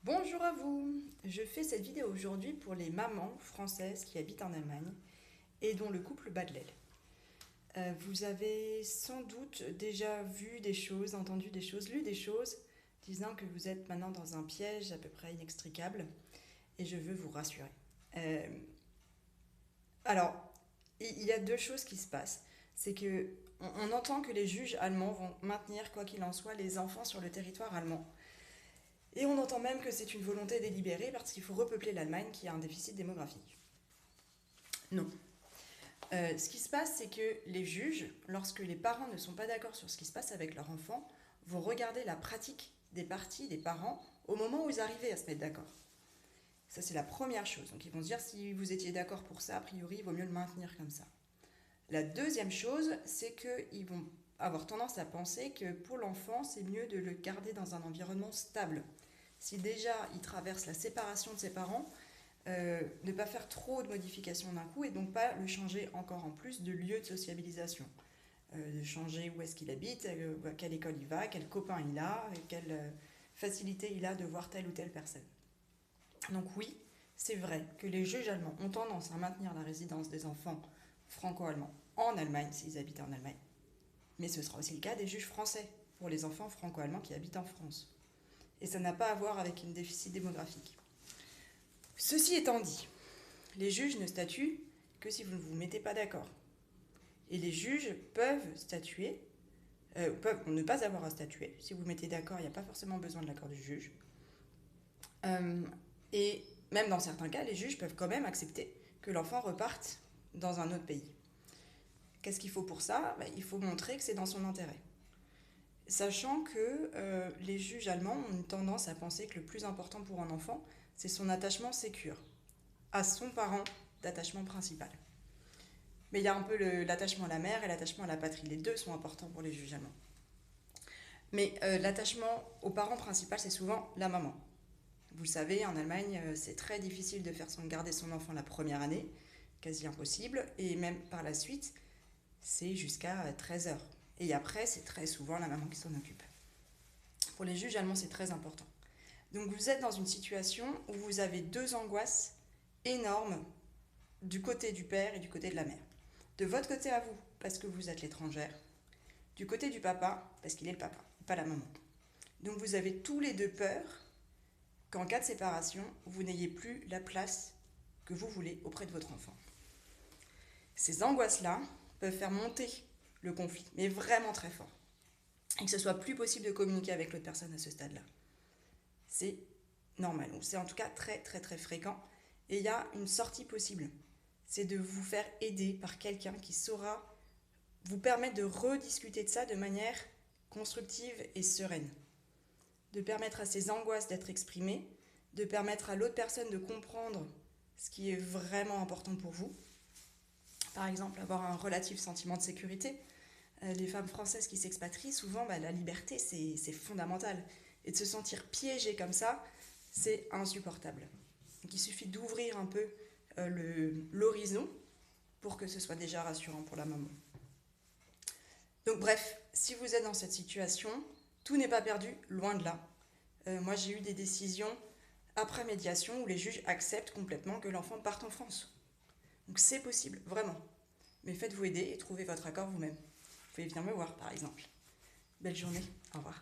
Bonjour à vous! Je fais cette vidéo aujourd'hui pour les mamans françaises qui habitent en Allemagne et dont le couple bat de l'aile. Vous avez sans doute déjà vu des choses, entendu des choses, lu des choses disant que vous êtes maintenant dans un piège à peu près inextricable et je veux vous rassurer. Euh, alors, il y a deux choses qui se passent. C'est que on entend que les juges allemands vont maintenir, quoi qu'il en soit, les enfants sur le territoire allemand. Et on entend même que c'est une volonté délibérée parce qu'il faut repeupler l'Allemagne qui a un déficit démographique. Non. Ce qui se passe, c'est que les juges, lorsque les parents ne sont pas d'accord sur ce qui se passe avec leur enfant, vont regarder la pratique des parties des parents au moment où ils arrivaient à se mettre d'accord. Ça, c'est la première chose. Donc, ils vont se dire, si vous étiez d'accord pour ça, a priori, il vaut mieux le maintenir comme ça. La deuxième chose, c'est qu'ils vont avoir tendance à penser que pour l'enfant, c'est mieux de le garder dans un environnement stable. Si déjà il traverse la séparation de ses parents, ne pas faire trop de modifications d'un coup et donc pas le changer encore en plus de lieu de sociabilisation. De changer où est-ce qu'il habite, à quelle école il va, quel copain il a, quelle facilité il a de voir telle ou telle personne. Donc oui, c'est vrai que les juges allemands ont tendance à maintenir la résidence des enfants franco-allemands en Allemagne s'ils habitent en Allemagne. Mais ce sera aussi le cas des juges français pour les enfants franco-allemands qui habitent en France. Et ça n'a pas à voir avec un déficit démographique. Ceci étant dit, les juges ne statuent que si vous ne vous mettez pas d'accord. Et les juges peuvent statuer, peuvent ne pas avoir à statuer. Si vous vous mettez d'accord, il n'y a pas forcément besoin de l'accord du juge. Et même dans certains cas, les juges peuvent quand même accepter que l'enfant reparte dans un autre pays. Qu'est-ce qu'il faut pour ça? Il faut montrer que c'est dans son intérêt. Sachant que les juges allemands ont une tendance à penser que le plus important pour un enfant, c'est son attachement sécure à son parent d'attachement principal. Mais il y a un peu l'attachement à la mère et l'attachement à la patrie. Les deux sont importants pour les juges allemands. Mais l'attachement au parent principal, c'est souvent la maman. Vous le savez, en Allemagne, c'est très difficile de faire garder son enfant la première année, quasi impossible, et même par la suite, c'est jusqu'à 13 heures. Et après, c'est très souvent la maman qui s'en occupe. Pour les juges allemands, c'est très important. Donc vous êtes dans une situation où vous avez deux angoisses énormes du côté du père et du côté de la mère. De votre côté à vous, parce que vous êtes l'étrangère. Du côté du papa, parce qu'il est le papa, pas la maman. Donc vous avez tous les deux peur qu'en cas de séparation, vous n'ayez plus la place que vous voulez auprès de votre enfant. Ces angoisses-là peuvent faire monter le conflit, mais vraiment très fort. Et que ce soit plus possible de communiquer avec l'autre personne à ce stade-là. C'est normal, c'est en tout cas très très très fréquent. Et il y a une sortie possible. C'est de vous faire aider par quelqu'un qui saura vous permettre de rediscuter de ça de manière constructive et sereine. De permettre à ces angoisses d'être exprimées, de permettre à l'autre personne de comprendre ce qui est vraiment important pour vous. Par exemple, avoir un relatif sentiment de sécurité. Les femmes françaises qui s'expatrient, souvent, la liberté, c'est fondamental. Et de se sentir piégée comme ça, c'est insupportable. Donc il suffit d'ouvrir un peu l'horizon pour que ce soit déjà rassurant pour la maman. Donc bref, si vous êtes dans cette situation, tout n'est pas perdu, loin de là. Moi j'ai eu des décisions après médiation où les juges acceptent complètement que l'enfant parte en France. Donc c'est possible, vraiment. Mais faites-vous aider et trouvez votre accord vous-même. Vous pouvez venir me voir par exemple. Belle journée, au revoir.